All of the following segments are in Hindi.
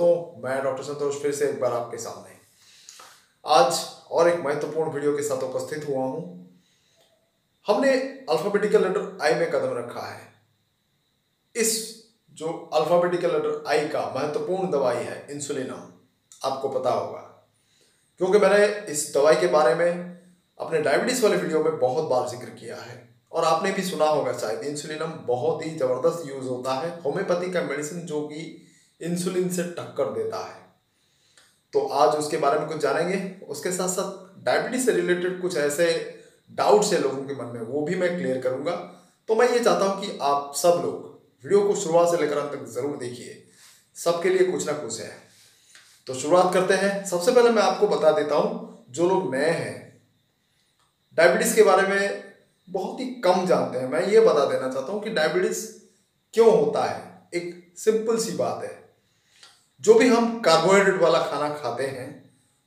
दोस्तों, मैं डॉक्टर संतोष फिर से एक बार आपके सामने आज और एक महत्वपूर्ण वीडियो के साथ उपस्थित हुआ हूं। हमने अल्फाबेटिकल लेटर आई में कदम रखा है। इस जो अल्फाबेटिकल लेटर आई का महत्वपूर्ण दवाई है इंसुलिनम, आपको पता होगा क्योंकि मैंने इस दवाई के बारे में अपने डायबिटीज वाले वीडियो में बहुत बार जिक्र किया है और आपने भी सुना होगा शायद। इंसुलिनम बहुत ही जबरदस्त यूज होता है, होम्योपैथी का मेडिसिन जो कि इंसुलिन से टक्कर देता है। तो आज उसके बारे में कुछ जानेंगे। उसके साथ साथ डायबिटीज से रिलेटेड कुछ ऐसे डाउट्स है लोगों के मन में, वो भी मैं क्लियर करूंगा। तो मैं ये चाहता हूं कि आप सब लोग वीडियो को शुरुआत से लेकर अंत तक जरूर देखिए, सबके लिए कुछ ना कुछ है। तो शुरुआत करते हैं। सबसे पहले मैं आपको बता देता हूं, जो लोग नए हैं डायबिटीज के बारे में बहुत ही कम जानते हैं, मैं ये बता देना चाहता हूं कि डायबिटीज क्यों होता है। एक सिंपल सी बात है, जो भी हम कार्बोहाइड्रेट वाला खाना खाते हैं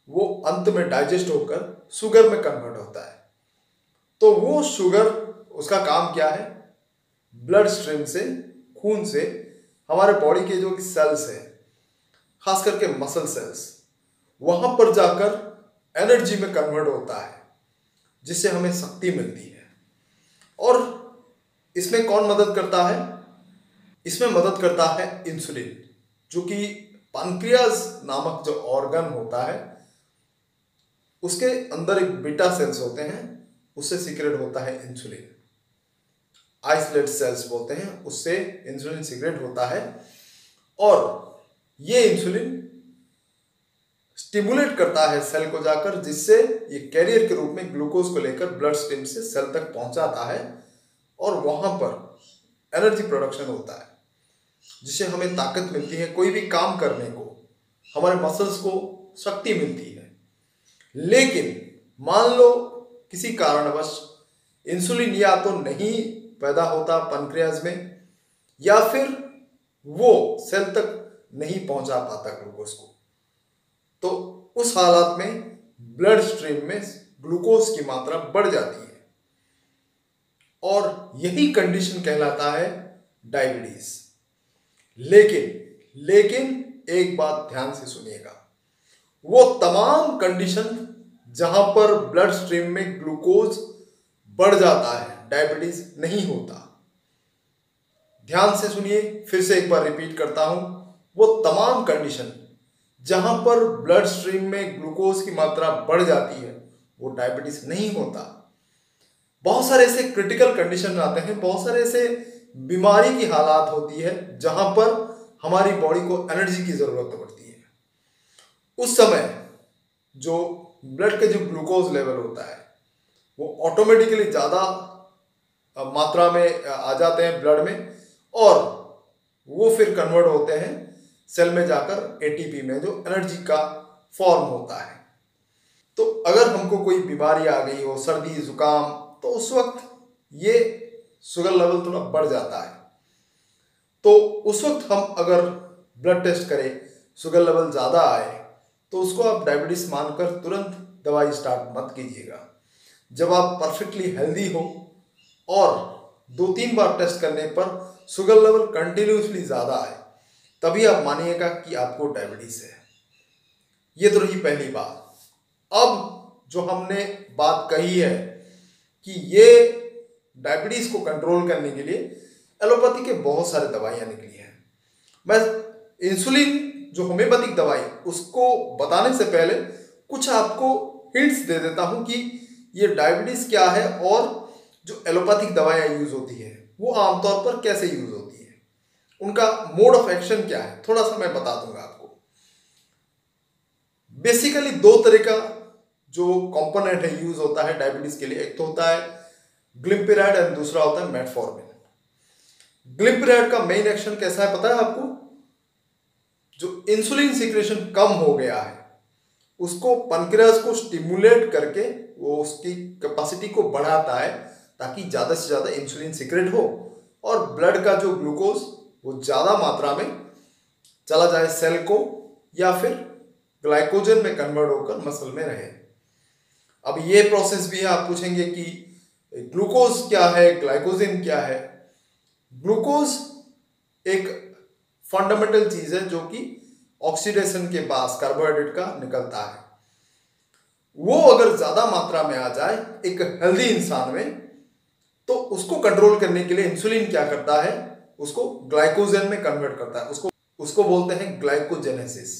वो अंत में डाइजेस्ट होकर शुगर में कन्वर्ट होता है। तो वो शुगर, उसका काम क्या है, ब्लड स्ट्रीम से, खून से हमारे बॉडी के जो सेल्स है, खास करके मसल सेल्स, वहां पर जाकर एनर्जी में कन्वर्ट होता है, जिससे हमें शक्ति मिलती है। और इसमें कौन मदद करता है? इसमें मदद करता है इंसुलिन, जो कि पैनक्रियाज नामक जो ऑर्गन होता है उसके अंदर एक बीटा सेल्स होते हैं, उससे सीक्रेट होता है इंसुलिन। आइसोलेट सेल्स बोलते हैं, उससे इंसुलिन सीक्रेट होता है और ये इंसुलिन स्टिमुलेट करता है सेल को जाकर, जिससे ये कैरियर के रूप में ग्लूकोज को लेकर ब्लड स्ट्रीम से सेल तक पहुंचाता है और वहां पर एनर्जी प्रोडक्शन होता है, जिससे हमें ताकत मिलती है कोई भी काम करने को, हमारे मसल्स को शक्ति मिलती है। लेकिन मान लो किसी कारणवश इंसुलिन या तो नहीं पैदा होता पैनक्रियाज में, या फिर वो सेल तक नहीं पहुंचा पाता ग्लूकोज को, तो उस हालत में ब्लड स्ट्रीम में ग्लूकोज की मात्रा बढ़ जाती है और यही कंडीशन कहलाता है डायबिटीज। लेकिन एक बात ध्यान से सुनिएगा, वो तमाम कंडीशन जहां पर ब्लड स्ट्रीम में ग्लूकोज बढ़ जाता है, डायबिटीज नहीं होता। ध्यान से सुनिए, फिर से एक बार रिपीट करता हूं, वो तमाम कंडीशन जहां पर ब्लड स्ट्रीम में ग्लूकोज की मात्रा बढ़ जाती है वो डायबिटीज नहीं होता। बहुत सारे ऐसे क्रिटिकल कंडीशन आते हैं, बहुत सारे ऐसे बीमारी की हालात होती है जहां पर हमारी बॉडी को एनर्जी की जरूरत पड़ती है। उस समय जो ब्लड के जो ग्लूकोज लेवल होता है वो ऑटोमेटिकली ज्यादा मात्रा में आ जाते हैं ब्लड में, और वो फिर कन्वर्ट होते हैं सेल में जाकर एटीपी में, जो एनर्जी का फॉर्म होता है। तो अगर हमको कोई बीमारी आ गई हो, सर्दी जुकाम, तो उस वक्त ये शुगर लेवल थोड़ा बढ़ जाता है। तो उस वक्त हम अगर ब्लड टेस्ट करें, शुगर लेवल ज़्यादा आए, तो उसको आप डायबिटीज मानकर तुरंत दवाई स्टार्ट मत कीजिएगा। जब आप परफेक्टली हेल्दी हो और 2-3 बार टेस्ट करने पर शुगर लेवल कंटिन्यूसली ज़्यादा आए, तभी आप मानिएगा कि आपको डायबिटीज है। ये तो रही पहली बात। अब जो हमने बात कही है कि ये डायबिटीज को कंट्रोल करने के लिए एलोपैथी के बहुत सारे दवाइयाँ निकली हैं। मैं इंसुलिन जो होम्योपैथिक दवाई, उसको बताने से पहले कुछ आपको हिंट्स दे देता हूं कि ये डायबिटीज क्या है और जो एलोपैथिक दवाइयाँ यूज होती है वो आमतौर पर कैसे यूज होती है, उनका मोड ऑफ एक्शन क्या है, थोड़ा सा मैं बता दूंगा आपको। बेसिकली 2 तरह का जो कंपोनेंट है यूज होता है डायबिटीज के लिए। एक तो होता है ग्लिम्पिराइड और दूसरा होता है मेटफॉर्मिन। ग्लिम्पिराइड का मेन एक्शन कैसा है पता है आपको? जो इंसुलिन सीक्रेशन कम हो गया है उसको पैनक्रियाज को स्टिमुलेट करके वो उसकी कैपेसिटी को बढ़ाता है, ताकि ज्यादा से ज्यादा इंसुलिन सीक्रेट हो और ब्लड का जो ग्लूकोज वो ज्यादा मात्रा में चला जाए सेल को, या फिर ग्लाइकोजन में कन्वर्ट होकर मसल में रहे। अब ये प्रोसेस भी है। आप पूछेंगे कि ग्लूकोज क्या है, ग्लाइकोजन क्या है? ग्लूकोज एक फंडामेंटल चीज है जो कि ऑक्सीडेशन के पास कार्बोहाइड्रेट का निकलता है। वो अगर ज्यादा मात्रा में आ जाए एक हेल्दी इंसान में, तो उसको कंट्रोल करने के लिए इंसुलिन क्या करता है, उसको ग्लाइकोजन में कन्वर्ट करता है। उसको बोलते हैं ग्लाइकोजेनेसिस।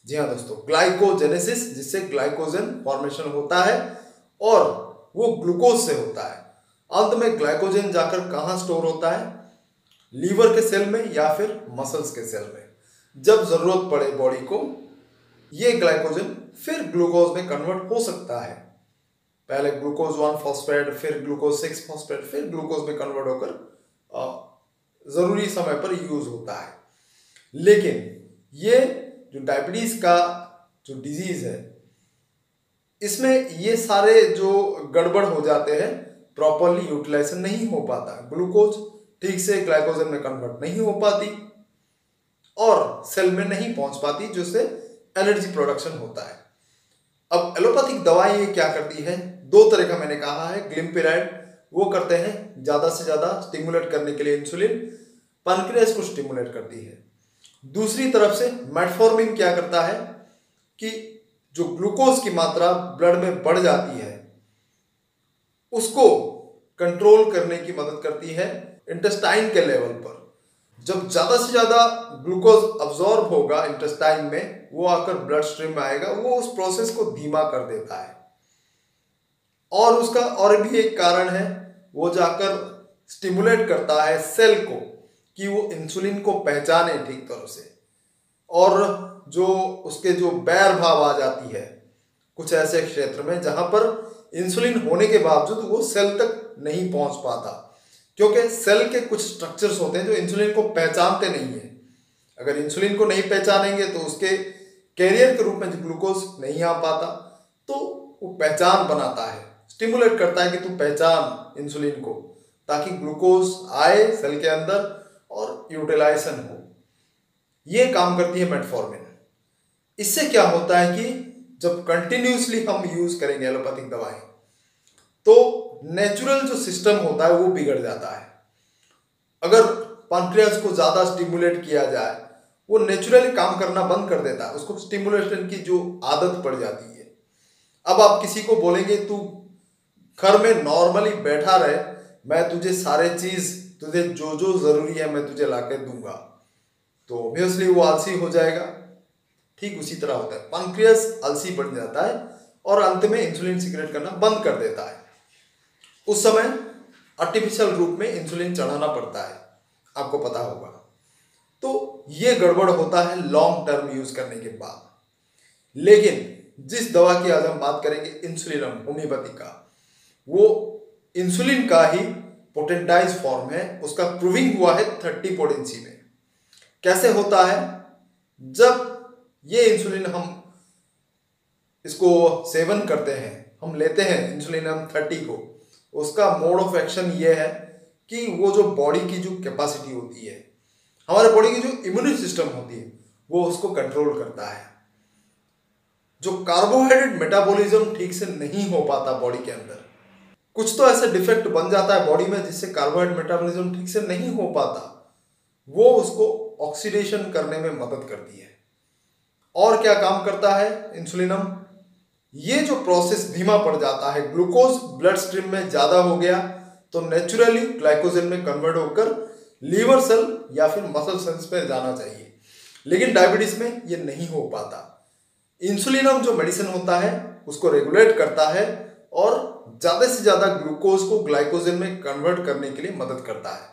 जी हाँ दोस्तों, ग्लाइकोजेनेसिस, जिससे ग्लाइकोजन फॉर्मेशन होता है और वो ग्लूकोज से होता है। अंत में ग्लाइकोजन जाकर कहाँ स्टोर होता है, लीवर के सेल में या फिर मसल्स के सेल में। जब जरूरत पड़े बॉडी को, ये ग्लाइकोजन फिर ग्लूकोज में कन्वर्ट हो सकता है। पहले ग्लूकोज 1 फॉस्फेट, फिर ग्लूकोज 6 फॉस्फेट, फिर ग्लूकोज में कन्वर्ट होकर जरूरी समय पर यूज होता है। लेकिन ये जो डायबिटीज का जो डिजीज है, इसमें ये सारे जो गड़बड़ हो जाते हैं, प्रॉपरली यूटिलाइजेशन नहीं हो पाता, ग्लूकोज ठीक से ग्लाइकोजन में कन्वर्ट नहीं हो पाती और सेल में नहीं पहुंच पाती, जिससे एनर्जी प्रोडक्शन होता है। अब एलोपैथिक दवाई ये क्या करती है, दो तरह का मैंने कहा है। ग्लिम्पिराइड वो करते हैं ज्यादा से ज्यादा स्टिमुलेट करने के लिए इंसुलिन, पैनक्रियास को स्टिमुलेट करती है। दूसरी तरफ से मेटफॉर्मिन क्या करता है कि जो ग्लूकोज की मात्रा ब्लड में बढ़ जाती है, उसको कंट्रोल करने की मदद करती है इंटेस्टाइन के लेवल पर। जब ज्यादा से ज्यादा ग्लूकोज अब्सॉर्ब होगा इंटेस्टाइन में, वो आकर ब्लड स्ट्रीम में आएगा, वो उस प्रोसेस को धीमा कर देता है। और उसका और भी एक कारण है, वो जाकर स्टिमुलेट करता है सेल को कि वो इंसुलिन को पहचाने ठीक तरह से। और जो उसके जो बैर भाव आ जाती है कुछ ऐसे क्षेत्र में जहां पर इंसुलिन होने के बावजूद वो सेल तक नहीं पहुंच पाता, क्योंकि सेल के कुछ स्ट्रक्चर्स होते हैं जो इंसुलिन को पहचानते नहीं है। अगर इंसुलिन को नहीं पहचानेंगे तो उसके कैरियर के रूप में ग्लूकोज नहीं आ पाता, तो वो पहचान बनाता है, स्टिमुलेट करता है कि तू पहचान इंसुलिन को, ताकि ग्लूकोज आए सेल के अंदर और यूटिलाइजेशन हो। ये काम करती है मेटफॉर्मिन। इससे क्या होता है कि जब कंटिन्यूसली हम यूज करेंगे एलोपैथिक दवाएं, तो नेचुरल जो सिस्टम होता है वो बिगड़ जाता है। अगर पैनक्रियास को ज्यादा स्टिमुलेट किया जाए, वो नेचुरली काम करना बंद कर देता है, उसको स्टिमुलेशन की जो आदत पड़ जाती है। अब आप किसी को बोलेंगे तू घर में नॉर्मली बैठा रहे, मैं तुझे सारे चीज, तुझे जो जो जरूरी है मैं तुझे लाके दूंगा, तो ऑब्वियसली वो आलसी हो जाएगा। ठीक उसी तरह होता है, पैनक्रियास आलसी बन जाता है और अंत में इंसुलिन सीक्रेट करना बंद कर देता है। उस समय आर्टिफिशियल रूप में इंसुलिन चढ़ाना पड़ता है, आपको पता होगा। तो ये गड़बड़ होता है लॉन्ग टर्म यूज करने के बाद। लेकिन जिस दवा की आज हम बात करेंगे, इंसुलिन होम्योपैथी का, वो इंसुलिन का ही पोटेंटाइज फॉर्म है। उसका प्रूविंग हुआ है 30 पोटेंसी में। कैसे होता है, जब ये इंसुलिन हम इसको सेवन करते हैं, हम लेते हैं इंसुलिन हम 30 को, उसका मोड ऑफ एक्शन ये है कि वो जो बॉडी की जो कैपेसिटी होती है, हमारे बॉडी की जो इम्यूनिटी सिस्टम होती है, वो उसको कंट्रोल करता है। जो कार्बोहाइड्रेट मेटाबॉलिज्म ठीक से नहीं हो पाता बॉडी के अंदर, कुछ तो ऐसे डिफेक्ट बन जाता है बॉडी में जिससे कार्बोहाइड्रेट मेटाबॉलिज्म ठीक से नहीं हो पाता, वो उसको ऑक्सीडेशन करने में मदद करती है। और क्या काम करता है इंसुलिनम, ये जो प्रोसेस धीमा पड़ जाता है, ग्लूकोज ब्लड स्ट्रीम में ज्यादा हो गया तो नेचुरली ग्लाइकोजन में कन्वर्ट होकर लीवर सेल या फिर मसल सेल्स पे जाना चाहिए। लेकिन डायबिटीज में ये नहीं हो पाता। इंसुलिनम जो मेडिसिन होता है उसको रेगुलेट करता है और ज्यादा से ज्यादा ग्लूकोज को ग्लाइकोजन में कन्वर्ट करने के लिए मदद करता है।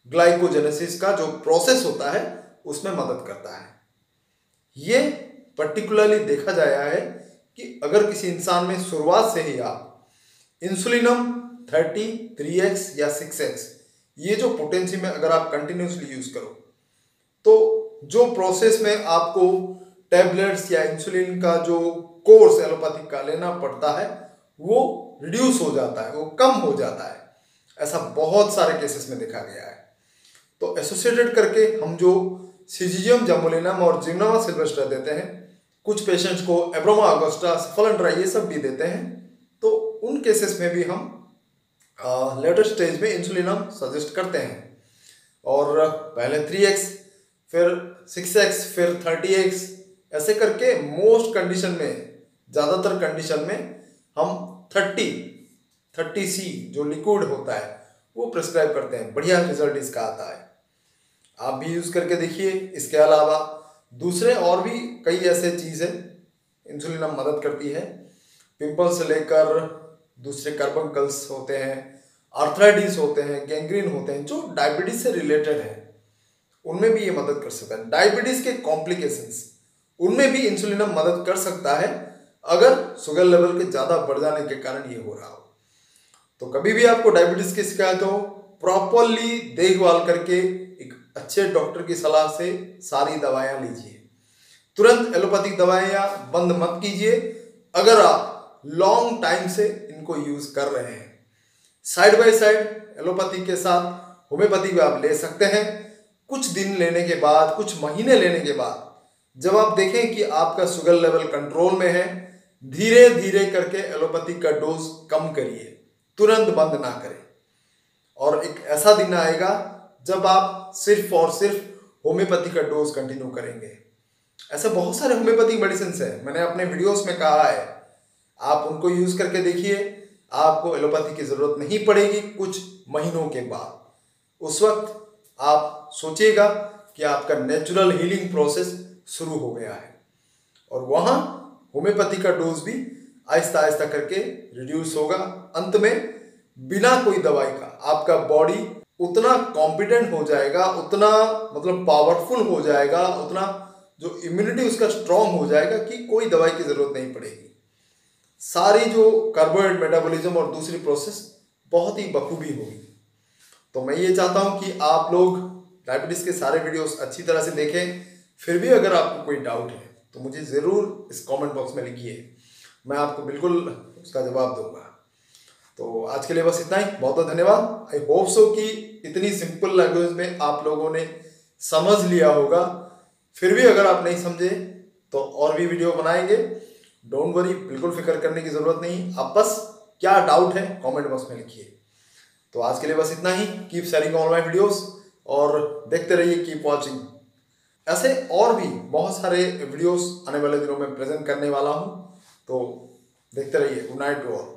ग्लाइकोजेनेसिस का जो प्रोसेस होता है उसमें मदद करता है। ये पर्टिकुलरली देखा गया है कि अगर किसी इंसान में शुरुआत से ही आप इंसुलिनम 30, 3x या 6x, ये जो पोटेंसी में अगर आप कंटिन्यूसली यूज करो, तो जो प्रोसेस में आपको टैबलेट्स या इंसुलिन का जो कोर्स एलोपैथिक का लेना पड़ता है, वो रिड्यूस हो जाता है, वो कम हो जाता है। ऐसा बहुत सारे केसेस में देखा गया है। तो एसोसिएटेड करके हम जो सिजिजियम जैमुलिनम और जिम्नोमा सिल्वेस्टर देते हैं, कुछ पेशेंट्स को एब्रोमा अगोस्टा, सफलंट्रा, ये सब भी देते हैं। तो उन केसेस में भी हम लेटर स्टेज में इंसुलिनम सजेस्ट करते हैं। और पहले 3x फिर 6x, फिर 30x, ऐसे करके मोस्ट कंडीशन में, ज़्यादातर कंडीशन में हम 30C जो लिक्विड होता है वो प्रिस्क्राइब करते हैं। बढ़िया रिजल्ट इसका आता है, आप भी यूज़ करके देखिए। इसके अलावा दूसरे और भी कई ऐसे चीज़ हैं इंसुलिन हम मदद करती है। पिंपल्स से लेकर दूसरे कार्बनकल्स होते हैं, आर्थराइटिस होते हैं, गैंग्रीन होते हैं, जो डायबिटीज से रिलेटेड है, उनमें भी ये मदद कर सकता है। डायबिटीज के कॉम्प्लिकेशंस, उनमें भी इंसुलिन मदद कर सकता है अगर शुगर लेवल के ज़्यादा बढ़ जाने के कारण ये हो रहा हो। तो कभी भी आपको डायबिटीज की शिकायत हो, प्रॉपरली देखभाल करके एक अच्छे डॉक्टर की सलाह से सारी दवाइयाँ लीजिए। तुरंत एलोपैथिक दवाइयाँ बंद मत कीजिए अगर आप लॉन्ग टाइम से इनको यूज कर रहे हैं। साइड बाय साइड एलोपैथी के साथ होम्योपैथी भी आप ले सकते हैं। कुछ दिन लेने के बाद, कुछ महीने लेने के बाद जब आप देखें कि आपका शुगर लेवल कंट्रोल में है, धीरे धीरे करके एलोपैथी का डोज कम करिए, तुरंत बंद ना करें। और एक ऐसा दिन आएगा जब आप सिर्फ और सिर्फ होम्योपैथी का डोज कंटिन्यू करेंगे। ऐसे बहुत सारे होम्योपैथिक मेडिसिन हैं, मैंने अपने वीडियोस में कहा है, आप उनको यूज करके देखिए। आपको एलोपैथी की जरूरत नहीं पड़ेगी कुछ महीनों के बाद। उस वक्त आप सोचिएगा कि आपका नेचुरल हीलिंग प्रोसेस शुरू हो गया है, और वहाँ होम्योपैथी का डोज भी आहिस्ता आहिस्ता करके रिड्यूस होगा। अंत में बिना कोई दवाई का आपका बॉडी उतना कॉम्पिटेंट हो जाएगा, उतना मतलब पावरफुल हो जाएगा, उतना जो इम्यूनिटी उसका स्ट्रांग हो जाएगा कि कोई दवाई की जरूरत नहीं पड़ेगी। सारी जो कार्बोहाइड्रेट मेटाबॉलिज्म और दूसरी प्रोसेस बहुत ही बखूबी होगी। तो मैं ये चाहता हूँ कि आप लोग डायबिटीज के सारे वीडियोस अच्छी तरह से देखें। फिर भी अगर आपको कोई डाउट है तो मुझे ज़रूर इस कमेंट बॉक्स में लिखिए, मैं आपको बिल्कुल उसका जवाब दूंगा। तो आज के लिए बस इतना ही, बहुत बहुत धन्यवाद। आई होप सो कि इतनी सिंपल लैंग्वेज में आप लोगों ने समझ लिया होगा। फिर भी अगर आप नहीं समझे तो और भी वीडियो बनाएंगे, डोंट वरी, बिल्कुल फिक्र करने की ज़रूरत नहीं। आप बस क्या डाउट है कमेंट बॉक्स में लिखिए। तो आज के लिए बस इतना ही। Keep sharing all my videos और देखते रहिए, कीप वॉचिंग। ऐसे और भी बहुत सारे वीडियोस आने वाले दिनों में प्रेजेंट करने वाला हूँ, तो देखते रहिए। Good night to all.